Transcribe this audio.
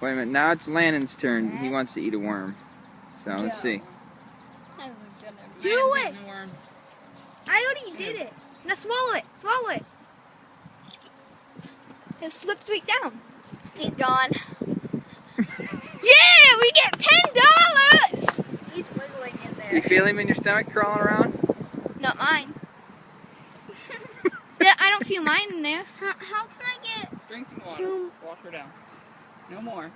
Wait a minute, now it's Landon's turn. He wants to eat a worm. So let's see. Do it! I already did it. Now swallow it. Swallow it. It slipped right down. He's gone. Yeah, we get $10. He's wiggling in there. You feel him in your stomach crawling around? Not mine. Yeah, I don't feel mine in there. How can I get Drink some water. two? Wash her down. No more.